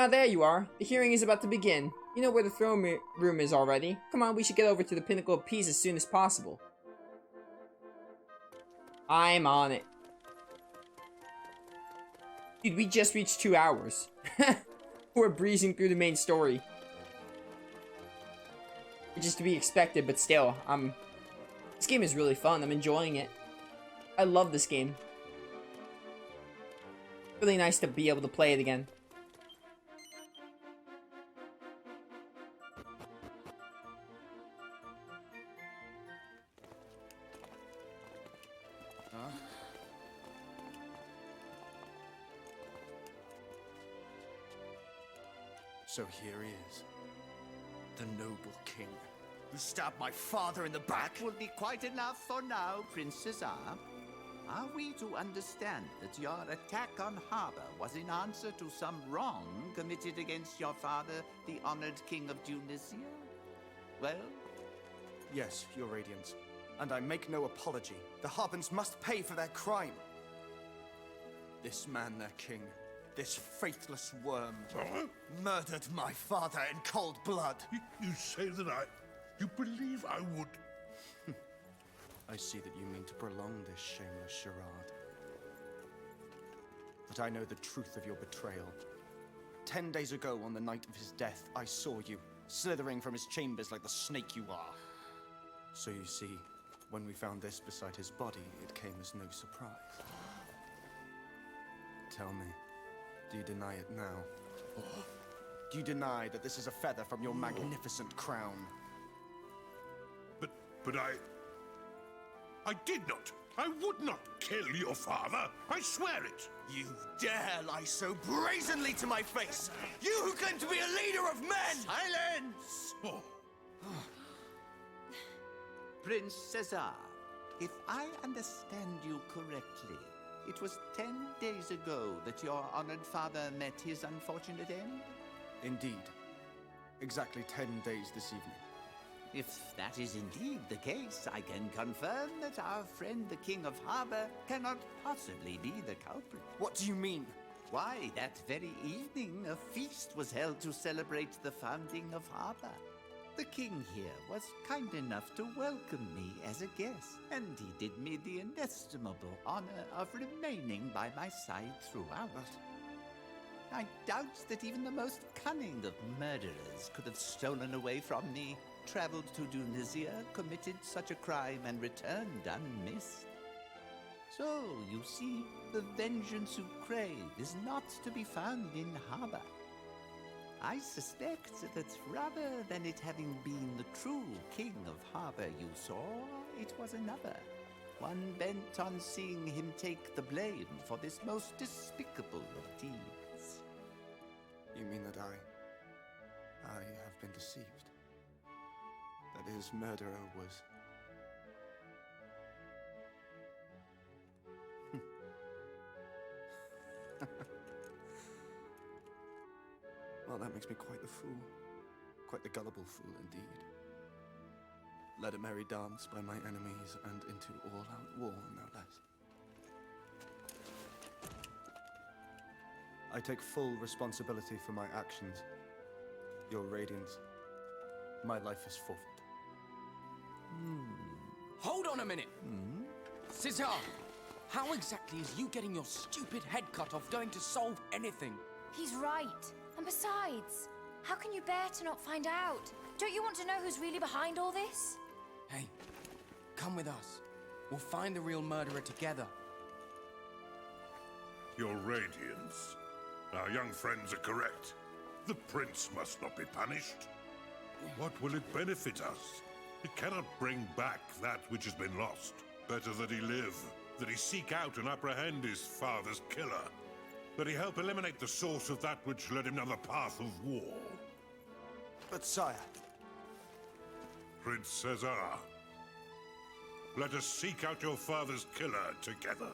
Ah, there you are. The hearing is about to begin. You know where the throne room is already. Come on, we should get over to the Pinnacle of Peace as soon as possible. I'm on it. Dude, we just reached 2 hours. We're breezing through the main story. Which is to be expected, but still, this game is really fun. I'm enjoying it. I love this game. Really nice to be able to play it again. So here he is, the noble king, who stabbed my father in the back. Will be quite enough for now, Prince Cesar. Are we to understand that your attack on Harbor was in answer to some wrong committed against your father, the honored king of Tunisia? Well? Yes, your radiance. And I make no apology. The Harbins must pay for their crime. This man, their king, this faithless worm, murdered my father in cold blood. You say that you believe I would? I see that you mean to prolong this shameless charade. But I know the truth of your betrayal. 10 days ago, on the night of his death, I saw you, slithering from his chambers like the snake you are. So you see, when we found this beside his body, it came as no surprise. Tell me, do you deny it now? Do you deny that this is a feather from your magnificent crown? But I did not. I would not kill your father. I swear it. You dare lie so brazenly to my face! You who claim to be a leader of men! Silence! Oh. Prince Cesar, if I understand you correctly, it was 10 days ago that your honored father met his unfortunate end? Indeed. Exactly 10 days this evening. If that is indeed the case, I can confirm that our friend the King of Harbor cannot possibly be the culprit. What do you mean? Why, that very evening, a feast was held to celebrate the founding of Harbor. The king here was kind enough to welcome me as a guest, and he did me the inestimable honor of remaining by my side throughout. I doubt that even the most cunning of murderers could have stolen away from me, traveled to Tunisia, committed such a crime, and returned unmissed. So, you see, the vengeance you crave is not to be found in Harbor. I suspect that rather than it having been the true King of Harbor you saw, it was another, one bent on seeing him take the blame for this most despicable of deeds. You mean that I have been deceived? That his murderer was... Well, that makes me quite the fool. Quite the gullible fool, indeed. Led a merry dance by my enemies and into all-out war, no less. I take full responsibility for my actions. Your radiance. My life is forfeit. Hold on a minute! Cesar! How exactly is you getting your stupid head cut off going to solve anything? He's right. And besides, how can you bear to not find out? Don't you want to know who's really behind all this? Hey, come with us. We'll find the real murderer together. Your radiance. Our young friends are correct. The prince must not be punished. What will it benefit us? It cannot bring back that which has been lost. Better that he live, that he seek out and apprehend his father's killer, that he help eliminate the source of that which led him down the path of war. But sire... Prince Cesar, let us seek out your father's killer together.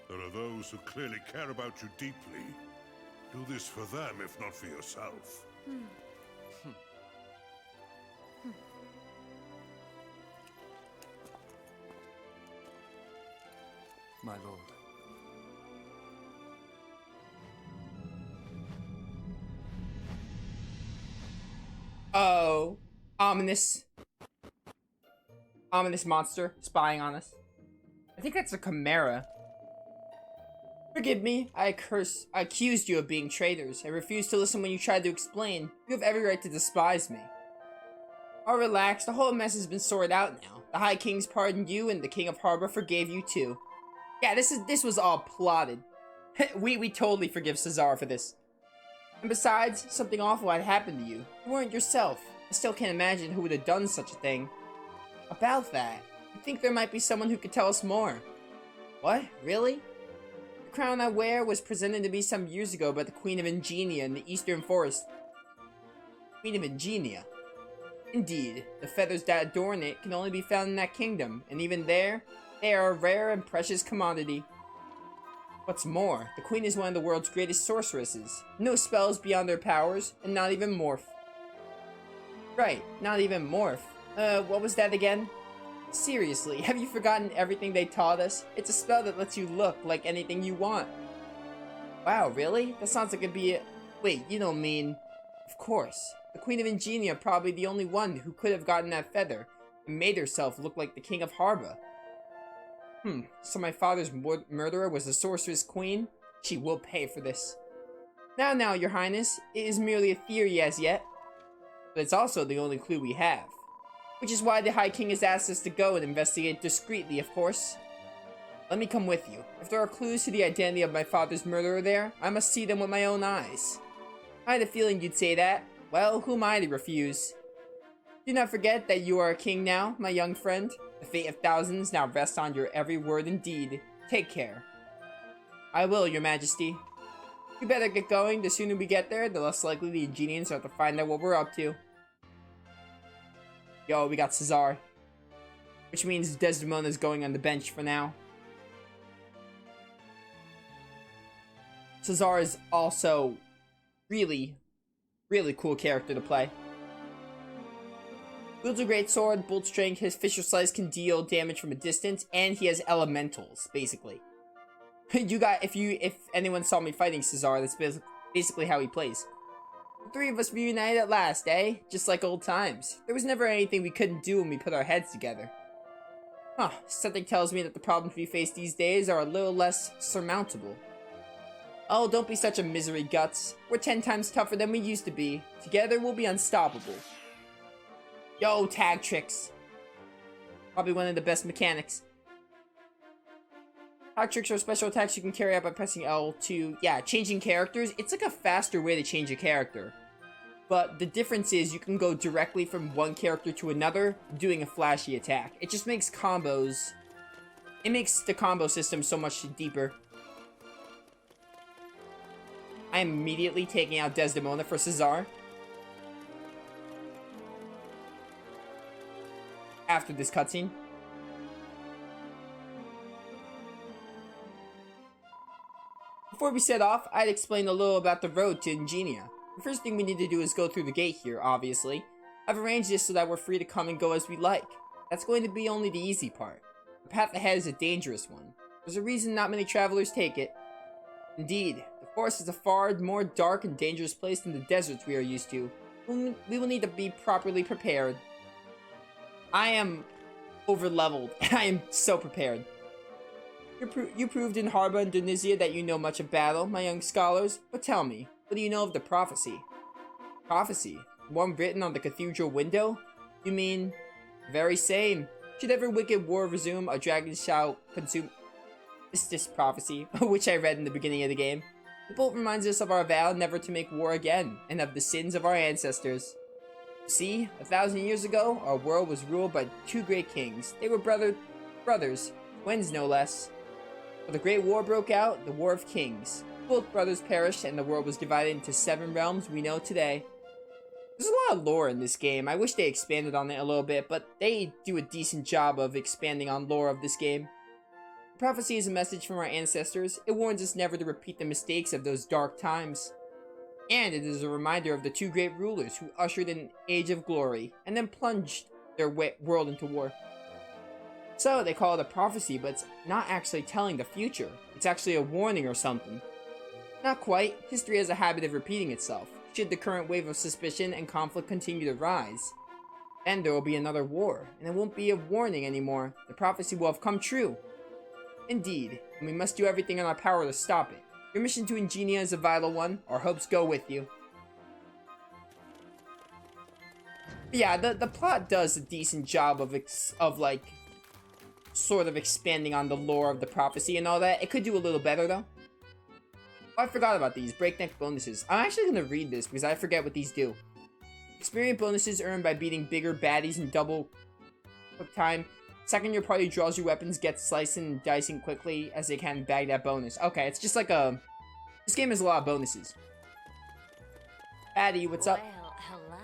There are those who clearly care about you deeply. Do this for them, if not for yourself. My lord. Oh, ominous. Ominous monster spying on us. I think that's a chimera. Forgive me, I accused you of being traitors. I refused to listen when you tried to explain. You have every right to despise me. Oh, relax, the whole mess has been sorted out now. The High King's pardoned you, and the King of Harbor forgave you too. Yeah, this was all plotted. we totally forgive Cesar for this. And besides, something awful had happened to you. You weren't yourself. I still can't imagine who would have done such a thing. About that, I think there might be someone who could tell us more. What? Really? The crown I wear was presented to me some years ago by the Queen of Ingenia in the Eastern Forest. Queen of Ingenia? Indeed, the feathers that adorn it can only be found in that kingdom, and even there, they are a rare and precious commodity. What's more, the Queen is one of the world's greatest sorceresses. No spells beyond her powers, and not even morph. Right, not even morph. What was that again? Seriously, have you forgotten everything they taught us? It's a spell that lets you look like anything you want. Wow, really? That sounds like it'd be a... Wait, you don't mean... Of course. The Queen of Ingenia probably the only one who could have gotten that feather and made herself look like the King of Harbor. So my father's murderer was the Sorceress Queen? She will pay for this. Now, your highness, it is merely a theory as yet, but it's also the only clue we have. Which is why the High King has asked us to go and investigate discreetly, of course. Let me come with you. If there are clues to the identity of my father's murderer there, I must see them with my own eyes. I had a feeling you'd say that. Well, who am I to refuse? Do not forget that you are a king now, my young friend. The fate of thousands now rests on your every word and deed. Take care. I will, your majesty. We better get going. The sooner we get there, the less likely the Ingenians are to find out what we're up to. Yo, we got Cesar. Which means Desdemona's going on the bench for now. Cesar is also really cool character to play. Wields a great sword, bolt strength, his Fisher Slice can deal damage from a distance, and he has elementals, basically. If anyone saw me fighting Cesar, that's basically how he plays. The three of us reunited at last, eh? Just like old times. There was never anything we couldn't do when we put our heads together. Something tells me that the problems we face these days are a little less surmountable. Oh, don't be such a misery, Guts. We're 10 times tougher than we used to be. Together, we'll be unstoppable. Yo, tag tricks. Probably one of the best mechanics. Tag tricks are special attacks you can carry out by pressing L to, changing characters. It's like a faster way to change a character. But the difference is you can go directly from one character to another doing a flashy attack. It just makes combos... It makes the combo system so much deeper. I am immediately taking out Desdemona for Cesar. After this cutscene. Before we set off, I'd explain a little about the road to Ingenia. The first thing we need to do is go through the gate here, obviously. I've arranged this so that we're free to come and go as we like. That's going to be only the easy part. The path ahead is a dangerous one. There's a reason not many travelers take it. Indeed, the forest is a far more dark and dangerous place than the deserts we are used to. We will need to be properly prepared. I am over-leveled. I am so prepared. You proved in Harbor and Dunisia that you know much of battle, my young scholars. But tell me, what do you know of the prophecy? Prophecy? One written on the cathedral window? You mean... Very same. Should ever wicked war resume, a dragon shall consume... This prophecy, which I read in the beginning of the game. The bolt reminds us of our vow never to make war again, and of the sins of our ancestors. See, 1,000 years ago, our world was ruled by two great kings. They were brothers, twins no less. When the Great War broke out, the War of Kings. Both brothers perished, and the world was divided into 7 realms we know today. There's a lot of lore in this game. I wish they expanded on it a little bit, but they do a decent job of expanding on lore of this game. The prophecy is a message from our ancestors. It warns us never to repeat the mistakes of those dark times. And it is a reminder of the two great rulers who ushered in an age of glory, and then plunged their world into war. So, they call it a prophecy, but it's not actually telling the future. It's actually a warning or something. Not quite. History has a habit of repeating itself. should the current wave of suspicion and conflict continue to rise. Then there will be another war, and it won't be a warning anymore. The prophecy will have come true. Indeed, and we must do everything in our power to stop it. Your mission to Ingenia is a vital one. Our hopes go with you. Yeah, the plot does a decent job of like, sort of expanding on the lore of the prophecy and all that. It could do a little better, though. Oh, I forgot about these. Breakneck bonuses. I'm actually going to read this because I forget what these do. Experience bonuses earned by beating bigger baddies in double quick time. Second, your party draws your weapons, gets slicing and dicing quickly as they can bag that bonus. Okay, it's just like a... This game has a lot of bonuses. Baddie, what's up? Well, hello.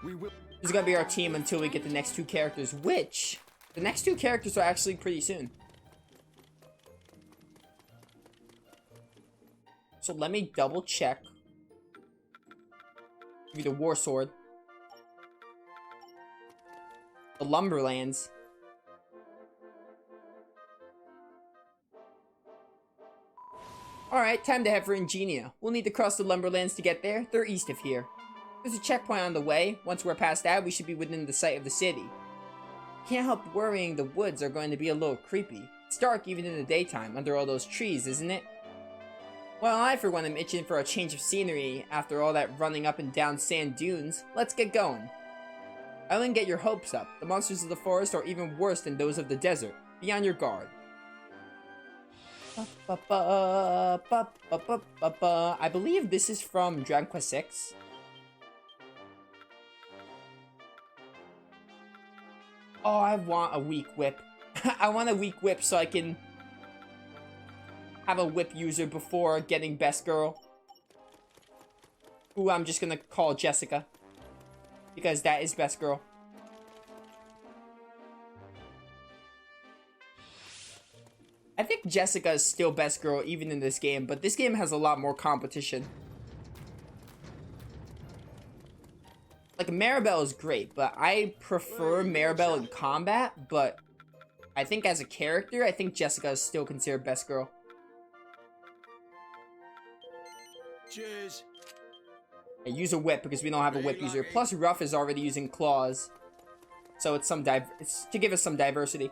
We will. This is gonna be our team until we get the next two characters, which... The next two characters are actually pretty soon. So let me double check. Give you the War Sword. The Lumberlands. Alright, time to head for Ingenia. We'll need to cross the Lumberlands to get there. They're east of here. There's a checkpoint on the way. Once we're past that, we should be within the sight of the city. Can't help worrying the woods are going to be a little creepy. It's dark even in the daytime under all those trees, isn't it? Well, I for one am itching for a change of scenery after all that running up and down sand dunes. Let's get going. I wouldn't get your hopes up. The monsters of the forest are even worse than those of the desert. Be on your guard. I believe this is from Dragon Quest VI. Oh, I want a weak whip. I want a weak whip so I can have a whip user before getting Best Girl. Who I'm just gonna call Jessica. Because that is Best Girl. I think Jessica is still Best Girl even in this game, but this game has a lot more competition. Like, Maribel is great, but I prefer Maribel in combat, but I think as a character, I think Jessica is still considered Best Girl. Cheers. I use a whip because we don't have a whip user. Plus, Ruff is already using claws. So it's it's to give us some diversity.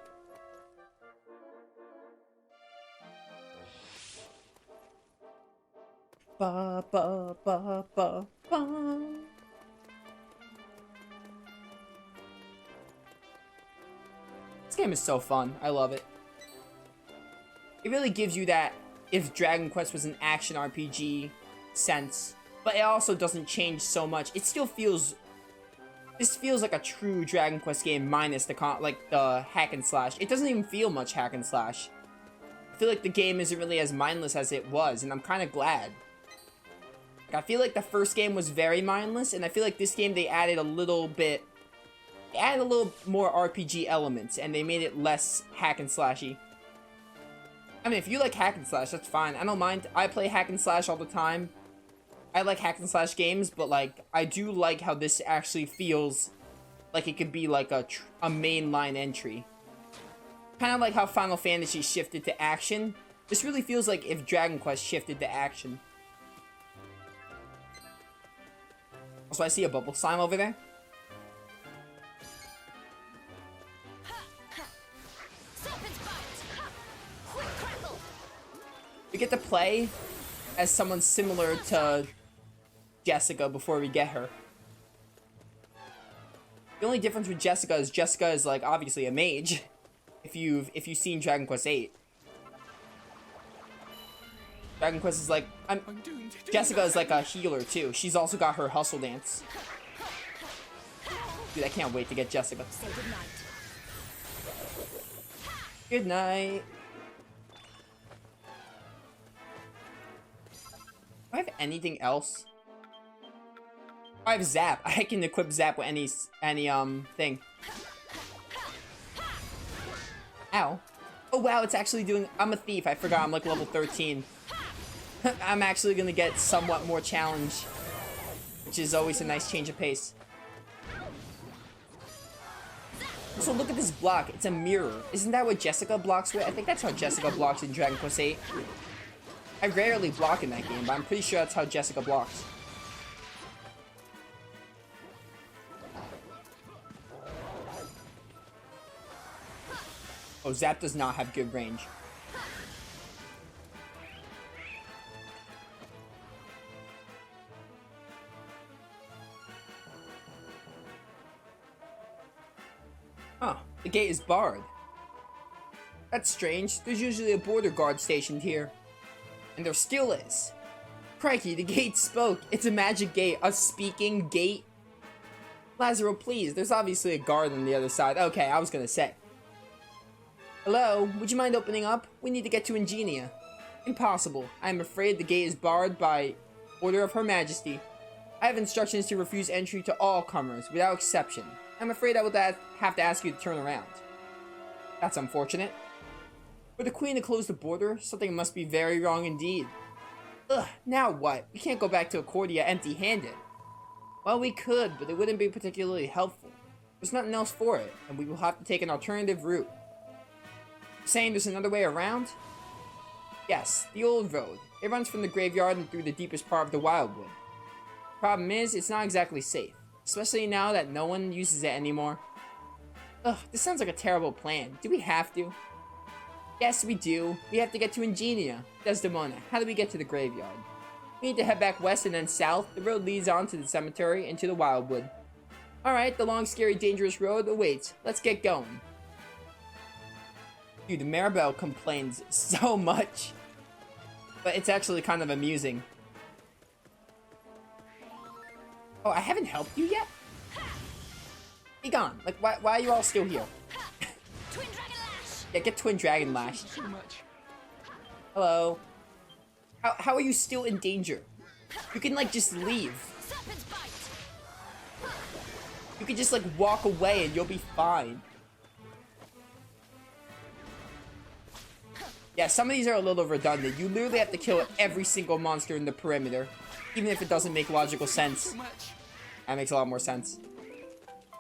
Ba ba ba ba ba. This game is so fun. I love it. It really gives you that if Dragon Quest was an action RPG sense, but it also doesn't change so much. It still feels... This feels like a true Dragon Quest game minus the the hack and slash. It doesn't even feel much hack and slash. I feel like the game isn't really as mindless as it was, and I'm kind of glad. Like, I feel like the first game was very mindless, and I feel like this game they added a little bit... They added a little more RPG elements, and they made it less hack and slashy. I mean, if you like hack and slash, that's fine. I don't mind. I play hack and slash all the time. I like hack and slash games, but, like, I do like how this actually feels like it could be, like, a mainline entry. Kind of like how Final Fantasy shifted to action. This really feels like if Dragon Quest shifted to action. Also, I see a bubble slime over there. We get to play as someone similar to Jessica before we get her. The only difference with Jessica is like obviously a mage. If you've seen Dragon Quest VIII. Dragon Quest is like Jessica is like a healer too. She's also got her hustle dance. Dude, I can't wait to get Jessica. Say goodnight. Good night. Do I have anything else? I have Zap. I can equip Zap with any thing. Ow. Oh wow, it's actually doing... I'm a thief. I forgot I'm like level 13. I'm actually gonna get somewhat more challenge. Which is always a nice change of pace. So look at this block. It's a mirror. Isn't that what Jessica blocks with? I think that's how Jessica blocks in Dragon Quest VIII. I rarely block in that game, but I'm pretty sure that's how Jessica blocks. Oh, Zap does not have good range. Huh, the gate is barred. That's strange. There's usually a border guard stationed here. And there still is. Crikey, the gate spoke. It's a magic gate. A speaking gate. Lazaro, please. There's obviously a guard on the other side. Okay, I was gonna say. Hello? Would you mind opening up? We need to get to Ingenia. Impossible. I am afraid the gate is barred by order of Her Majesty. I have instructions to refuse entry to all comers, without exception. I'm afraid I will have to ask you to turn around. That's unfortunate. For the Queen to close the border, something must be very wrong indeed. Ugh, now what? We can't go back to Accordia empty-handed. Well, we could, but it wouldn't be particularly helpful. There's nothing else for it, and we will have to take an alternative route. Saying there's another way around? Yes, the old road. It runs from the graveyard and through the deepest part of the Wildwood. Problem is, it's not exactly safe. Especially now that no one uses it anymore. Ugh, this sounds like a terrible plan. Do we have to? Yes, we do. We have to get to Ingenia. Desdemona, how do we get to the graveyard? We need to head back west and then south. The road leads on to the cemetery and to the Wildwood. Alright, the long, scary, dangerous road awaits. Let's get going. Dude, the Maribel complains so much. But it's actually kind of amusing. Oh, I haven't helped you yet? Be gone. Like, why are you all still here? Twin Dragon Lash! Yeah, get Twin Dragon Lash. Hello. How are you still in danger? You can, like, just leave. Serpent's Bite! You can just, like, walk away and you'll be fine. Yeah, some of these are a little redundant. You literally have to kill every single monster in the perimeter. Even if it doesn't make logical sense. That makes a lot more sense.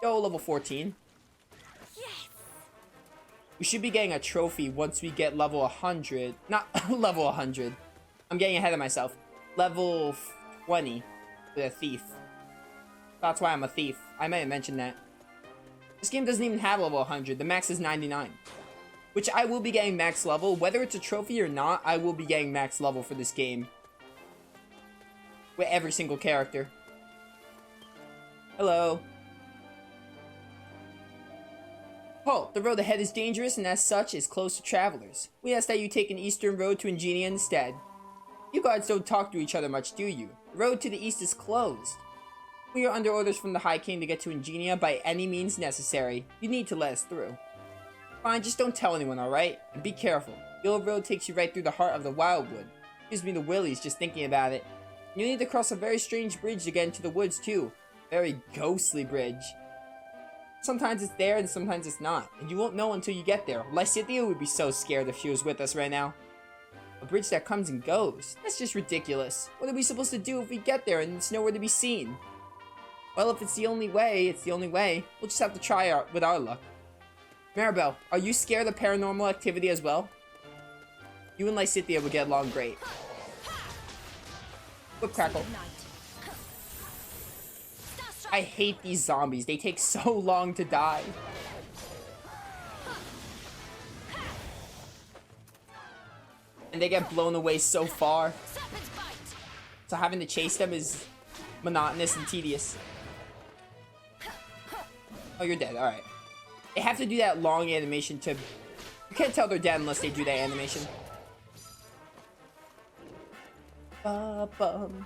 Yo, level 14. Yes! We should be getting a trophy once we get level 100. Not level 100. I'm getting ahead of myself. Level 20 with a thief. That's why I'm a thief. I might have mentioned that. This game doesn't even have level 100. The max is 99. Which I will be getting max level. Whether it's a trophy or not, I will be getting max level for this game. With every single character. Hello. Halt! The road ahead is dangerous and as such is closed to travelers. We ask that you take an eastern road to Ingenia instead. You guards don't talk to each other much, do you? The road to the east is closed. We are under orders from the High King to get to Ingenia by any means necessary. You need to let us through. Fine, just don't tell anyone, alright? And be careful. The old road takes you right through the heart of the Wildwood. Gives me the willies just thinking about it. You need to cross a very strange bridge to get into the woods too. Very ghostly bridge. Sometimes it's there and sometimes it's not. And you won't know until you get there. Lysithea would be so scared if she was with us right now. A bridge that comes and goes. That's just ridiculous. What are we supposed to do if we get there and it's nowhere to be seen? Well, if it's the only way, it's the only way. We'll just have to try with our luck. Maribel, are you scared of paranormal activity as well? You and Lysithea would get along great. Whip crackle. I hate these zombies. They take so long to die. And they get blown away so far. So having to chase them is monotonous and tedious. Oh, you're dead. Alright. They have to do that long animation to... You can't tell they're dead unless they do that animation. Ba-bum.